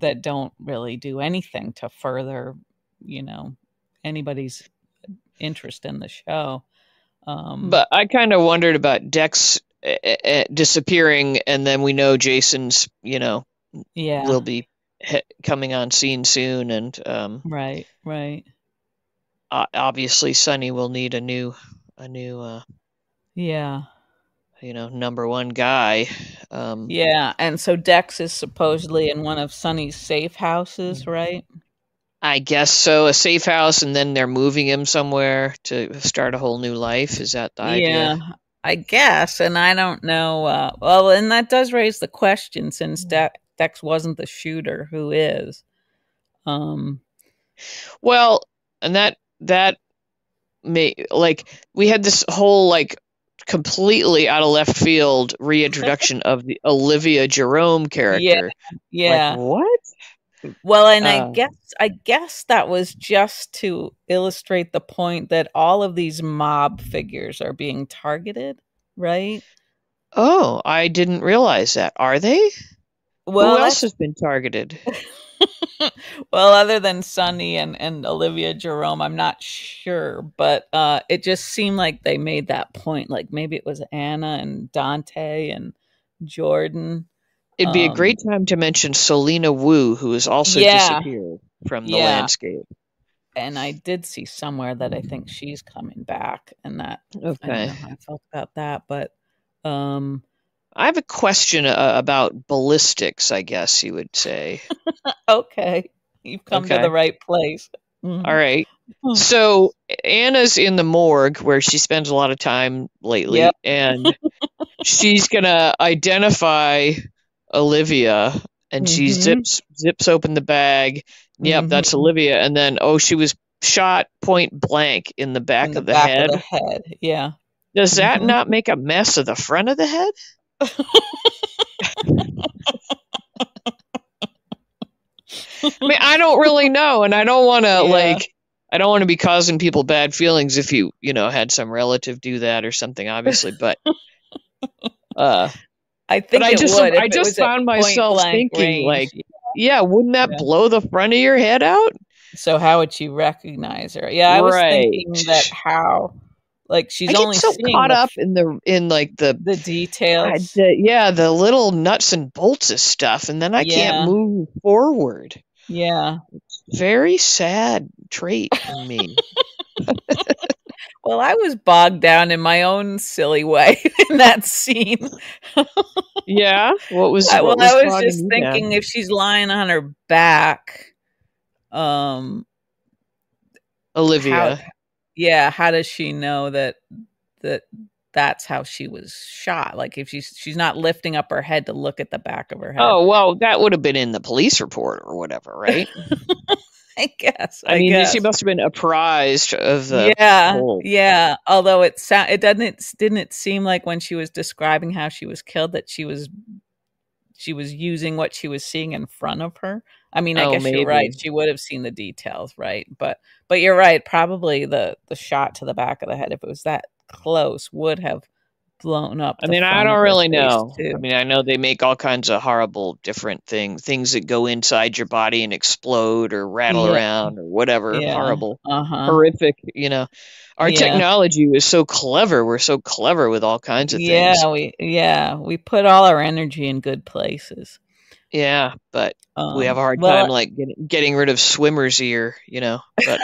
that don't really do anything to further, you know, anybody's interest in the show. Um, But I kind of wondered about Dex disappearing, and then we know Jason's, yeah, will be coming on scene soon, and right, right. obviously Sonny will need a new, Yeah. number one guy. Um, Yeah, and so Dex is supposedly in one of Sonny's safe houses, right? I guess so. A safe house, and then they're moving him somewhere to start a whole new life. Is that the Yeah, idea? I guess, and I don't know. Well, and that does raise the question since Dex wasn't the shooter, who is? Um, Well, and that may like we had this whole like completely out of left field reintroduction of the Olivia Jerome yeah, character. Like yeah. what? Well, and I Uh, guess I guess that was just to illustrate the point that all of these mob figures are being targeted, right? oh, I didn't realize that. Are they? Who Well, else that's has been targeted? well, other than Sonny and Olivia Jerome, I'm not sure, but it just seemed like they made that point. Like maybe it was Anna and Dante and Jordan. It'd be a Um, great time to mention Selena Wu, who has also yeah, disappeared from the yeah. landscape. And I did see somewhere that I think she's coming back, and that I don't Okay. know how I felt about that, but um, I have a question about ballistics, I guess you would say. okay, you've come to the Okay. right place. All Mhm. right. So Anna's in the morgue where she spends a lot of time Yep. lately, and she's gonna identify Olivia, and she Hmm. zips open the bag. Yep, that's Hmm. Olivia. And then, oh, she was shot point blank in the In back the of the back of head. the head. Yeah. Does that Hmm. not make a mess of the front of the head? I mean, I don't really know, and I don't want to Yeah. I don't want to be causing people bad feelings if had some relative do that or something, obviously. Uh, I but think it would if I it just was at found point myself blank thinking, like, range. yeah, wouldn't that Yeah. blow the front of your head out? So how would you recognize her? Yeah, I was Right. thinking that how like I she's get only so seeing caught up in like the details. the little nuts and bolts of stuff, and then I can't Yeah. move forward. Yeah. Very sad trait in me. Well, Well, I was bogged down in my own silly way in that scene. Yeah. What was I was bogging just you down? thinking if she's lying on her back, um, how Olivia. how does she know that that's how she was shot? Like if she's not lifting up her head to look at the back of her head. Oh, well, that would have been in the police report or whatever, right? I guess. I mean, she must have been apprised of the Yeah, whole. yeah. Although it didn't seem like when she was describing how she was killed that she was using what she was seeing in front of her. I mean, I Oh, guess you're right. maybe. She would have seen the details, right? But you're right. Probably the shot to the back of the head, if it was that close, would have blown up I the mean, I front of don't her really face know. I too. mean, I know they make all kinds of horrible different things that go inside your body and explode or rattle Yeah, around or whatever. yeah. Horrible, Uh-huh. horrific, Our Yeah. technology is so clever. We're so clever with all kinds of things. We put all our energy in good places. Yeah, but we have a hard time Well, like getting rid of swimmer's ear, but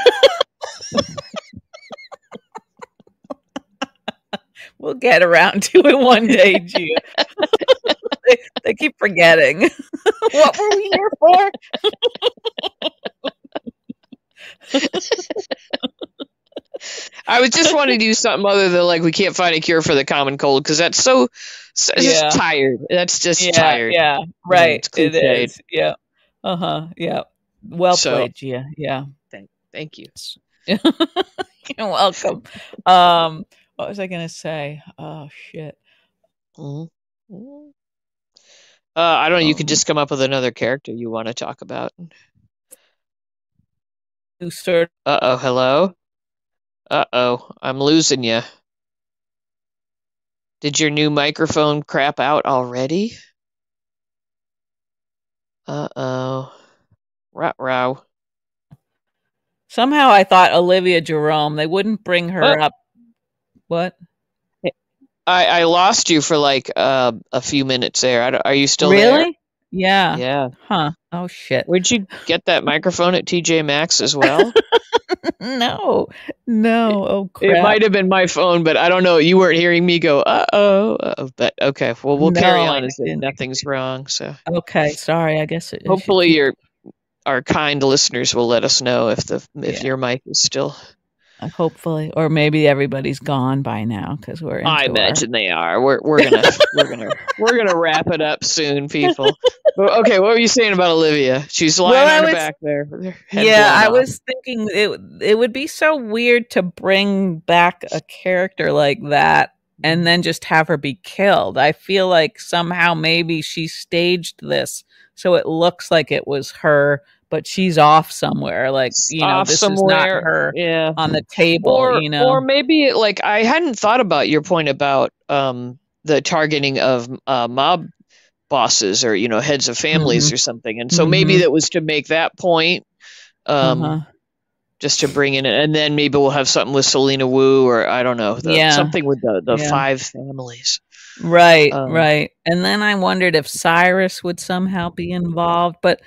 we'll get around to it one day, Gia. They keep forgetting. What were we here for? I was just wanting to do something other than like we can't find a cure for the common cold because that's it's just tired. That's just tired. Yeah, right. It's It cliched. is. Yeah. Uh-huh. Yeah. Well played, Gia. Yeah. Thank you. You're welcome. What was I gonna say? Oh shit. Mm-hmm. I don't know. You could just come up with another character you want to talk about. Who started? Uh-oh, hello? Uh-oh, I'm losing you. Did your new microphone crap out already? Uh-oh. Ruh-roh. Somehow I thought Olivia Jerome. They wouldn't bring her up. What? I lost you for like a few minutes there. Are you still there? Really? Yeah. Yeah. Huh. Oh shit. Where'd you get that microphone at TJ Maxx as well? No. Oh crap. It might have been my phone, but I don't know. You weren't hearing me go, uh-oh. But okay, well, we'll carry on as if nothing's wrong. So okay, sorry. I guess hopefully our kind listeners will let us know if your mic is still. Hopefully, or maybe everybody's gone by now because we're. I imagine they are. We're gonna wrap it up soon, people. But, okay, what were you saying about Olivia? She's lying on her back there. Yeah, I was thinking it would be so weird to bring back a character like that and then just have her be killed. I feel like somehow maybe she staged this so it looks like it was her, but she's off somewhere. Like, this somewhere, is not her on the table, Or maybe, like, I hadn't thought about your point about the targeting of mob bosses or, heads of families or something. And so maybe that was to make that point, just to bring in it. And then maybe we'll have something with Selena Wu or, I don't know, something with the 5 families. Right, right. And then I wondered if Cyrus would somehow be involved, but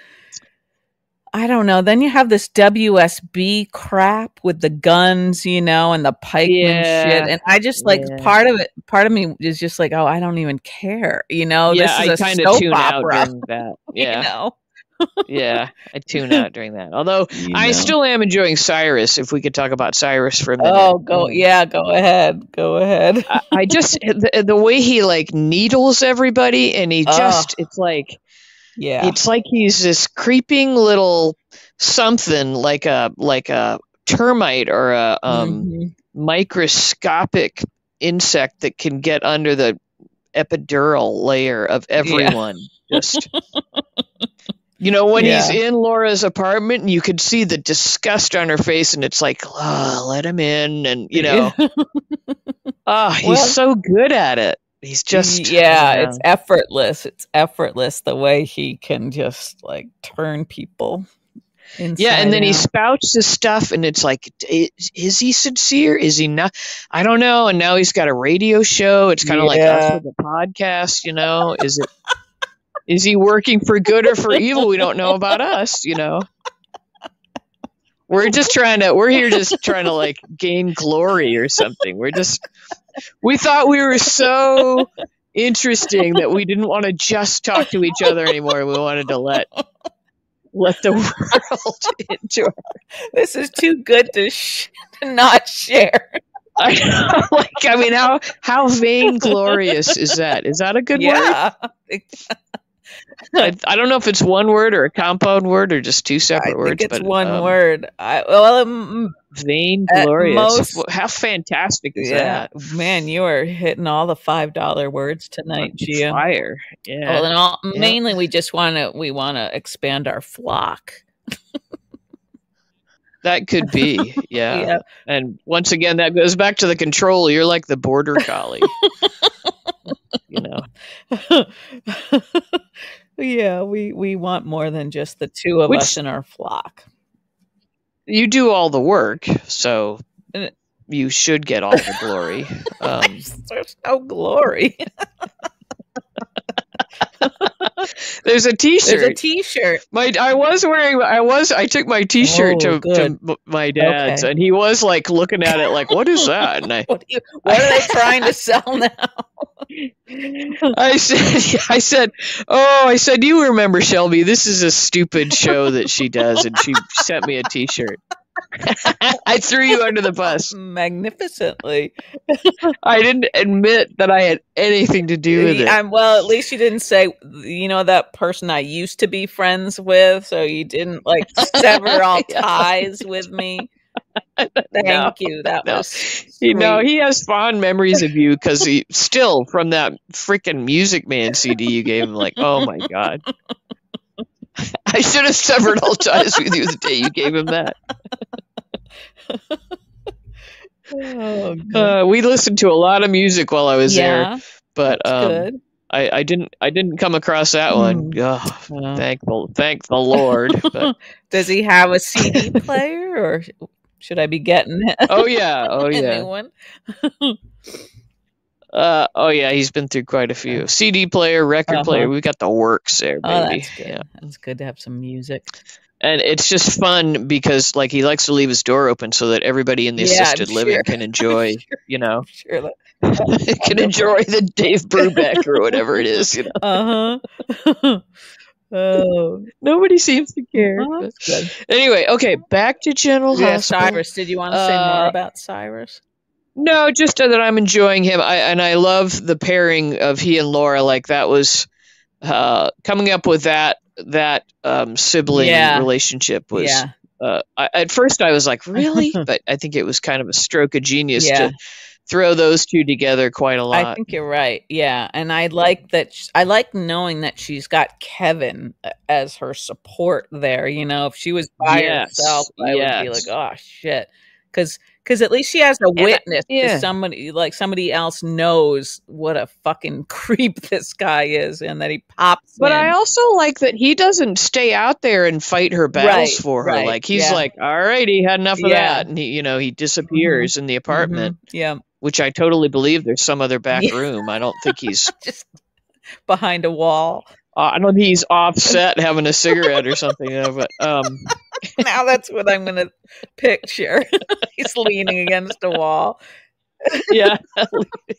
I don't know. Then you have this WSB crap with the guns, and the pikeman shit. And I just part of me is just like, oh, I don't even care. This is a kind of tune out during that. Yeah. Yeah, I tune out during that. Although I still am enjoying Cyrus. If we could talk about Cyrus for a minute. Oh, go ahead. Go ahead. I just the way he like needles everybody, and he it's like. Yeah. It's like he's this creeping little something like a termite or a microscopic insect that can get under the epidural layer of everyone. Just when he's in Laura's apartment, you could see the disgust on her face, and it's like, let him in, and he's so good at it. He's just it's effortless. It's effortless the way he can just like turn people. And then he spouts this stuff, and it's like, is he sincere? Is he not? I don't know. And now he's got a radio show. It's kind of like us with a podcast. Is he working for good or for evil? We don't know about us. We're here just trying to like gain glory or something. We thought we were so interesting that we didn't want to just talk to each other anymore. We wanted to let the world into our... This is too good to not share. I mean, how vainglorious is that? Is that a good word? I don't know if it's one word or a compound word or just two separate words. I think it's one word. Vainglorious. How fantastic is that? Man, you are hitting all the $5 words tonight, Gia. Fire. Yeah. Well, mainly we just want to expand our flock. That could be, yeah. And once again, that goes back to the control. You're like the border collie. Yeah, we want more than just the two of us in our flock. You do all the work, so you should get all the glory. There's no glory. There's a T-shirt. There's a T-shirt. I took my T-shirt to my dad's, and he was like looking at it like, "What is that?" And what are they trying to sell now? I said, you remember Shelby? This is a stupid show that she does, and she sent me a T-shirt. I threw you under the bus magnificently. I didn't admit that I had anything to do with it. Well, at least you didn't say, that person I used to be friends with, so you didn't like sever all ties with me. Thank you. That was sweet. He has fond memories of you because he still from that freaking Music Man CD you gave him. Like, oh my God. I should have severed all ties with you the day you gave him that. We listened to a lot of music while I was there, but I didn't come across that one. Oh, thank the Lord. But. Does he have a CD player, or should I be getting it? Oh yeah, new one? He's been through quite a few. CD player, record player. We got the works there, baby. Oh, that's good. Yeah. That's good to have some music. And it's just fun because, like, he likes to leave his door open so that everybody in the assisted living can enjoy, can enjoy the Dave Brubeck or whatever it is, Oh, nobody seems to care. That's good. Anyway, okay, back to General Hospital. Cyrus. Did you want to say more about Cyrus? No, just that I'm enjoying him. I love the pairing of he and Laura. Like that was coming up with that sibling relationship was. At first, I was like, really? But I think it was kind of a stroke of genius to throw those two together quite a lot. I think you're right. Yeah, and I like that. I like knowing that she's got Kevin as her support there. If she was by herself, I would be like, oh shit, because at least she has a witness to somebody, like somebody else knows what a fucking creep this guy is, and that he pops. But I also like that he doesn't stay out there and fight her battles for her. Like he's like, all right, he had enough of that, and he disappears in the apartment. Yeah, which I totally believe there's some other back room. I don't think he's just behind a wall. I don't think he's offset having a cigarette or something. But now that's what I'm going to picture. He's leaning against a wall. Yeah,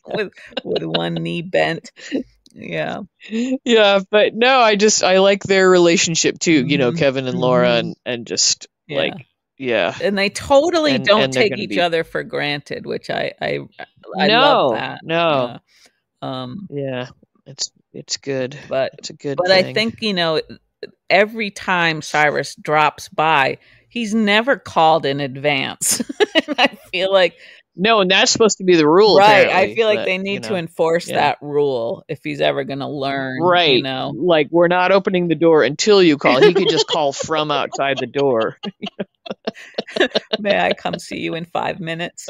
with one knee bent. Yeah. But no, I like their relationship too. Kevin and Laura, and just like. Yeah, and they totally don't take each other for granted, which I love that. No, it's good, but it's a good. But thing. I think every time Cyrus drops by, he's never called in advance. And I feel like no, and that's supposed to be the rule, right? I feel like they need to enforce that rule if he's ever going to learn, right? Like we're not opening the door until you call. He could just call from outside the door. May I come see you in 5 minutes?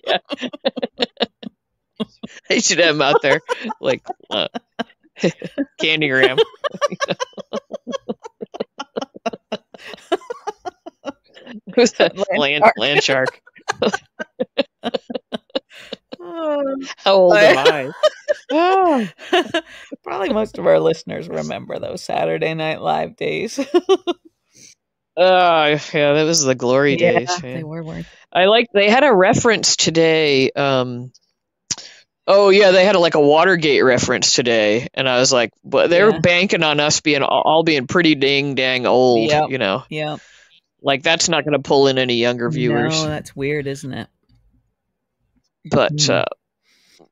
Yeah. They should have him out there like Candygram. Who's that? Land shark. How old am I? Oh. Probably most of our listeners remember those Saturday Night Live days. Yeah, that was the glory Yeah, days. they Yeah. were worth. They had a reference today. Oh yeah, they had like a Watergate reference today, and I was like, but they were Yeah. banking on us being all being pretty dang dang old, Yep. you know. Yep. Like that's not going to pull in any younger No, viewers. that's weird, isn't it? But Mm,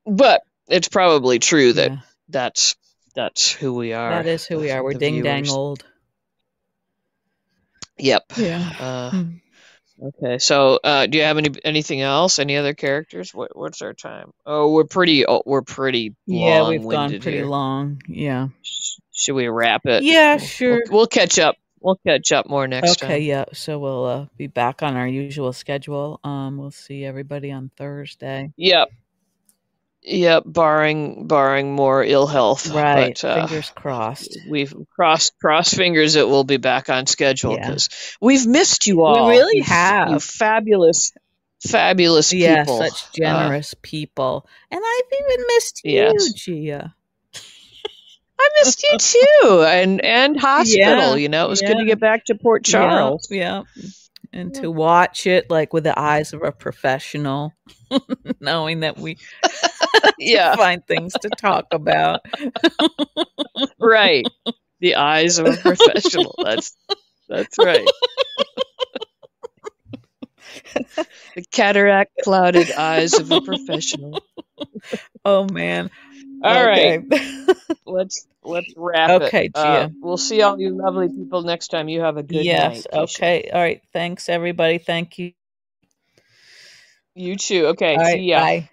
but it's probably true that yeah. that's that's who we are, That is who we are. We're the ding dang viewers. old. Yep. Yeah. Uh, Hmm. okay. So, do you have anything else? Any other characters? What's our time? Oh, we're pretty Yeah, we've gone long-winded pretty here. long. Yeah. Should we wrap it? Yeah, sure. We'll catch up. We'll catch up more next Okay, time. yeah. So we'll be back on our usual schedule. We'll see everybody on Thursday. Yep. Yep. Barring more ill health, Right. but Fingers crossed. we've crossed fingers that we'll be back on schedule Yeah. because we've missed you We all. really You have. fabulous Yeah, people. such generous people. And I've even missed you, Yes. Gia. I missed you too, and hospital. Yeah, You know, it was good yeah, to get back to Port yeah, Charles. yeah. And Yeah. to watch it like with the eyes of a professional, knowing that we Yeah, find things to talk about. right. The eyes of a professional. That's right. The cataract clouded eyes of a professional. Oh man. All right, Okay. let's wrap it. Okay, Gia. We'll see all you lovely people next time. You have a good Yes. night, Keisha. Okay. All right. Thanks, everybody. Thank you. You too. Okay, All see right. ya. Bye.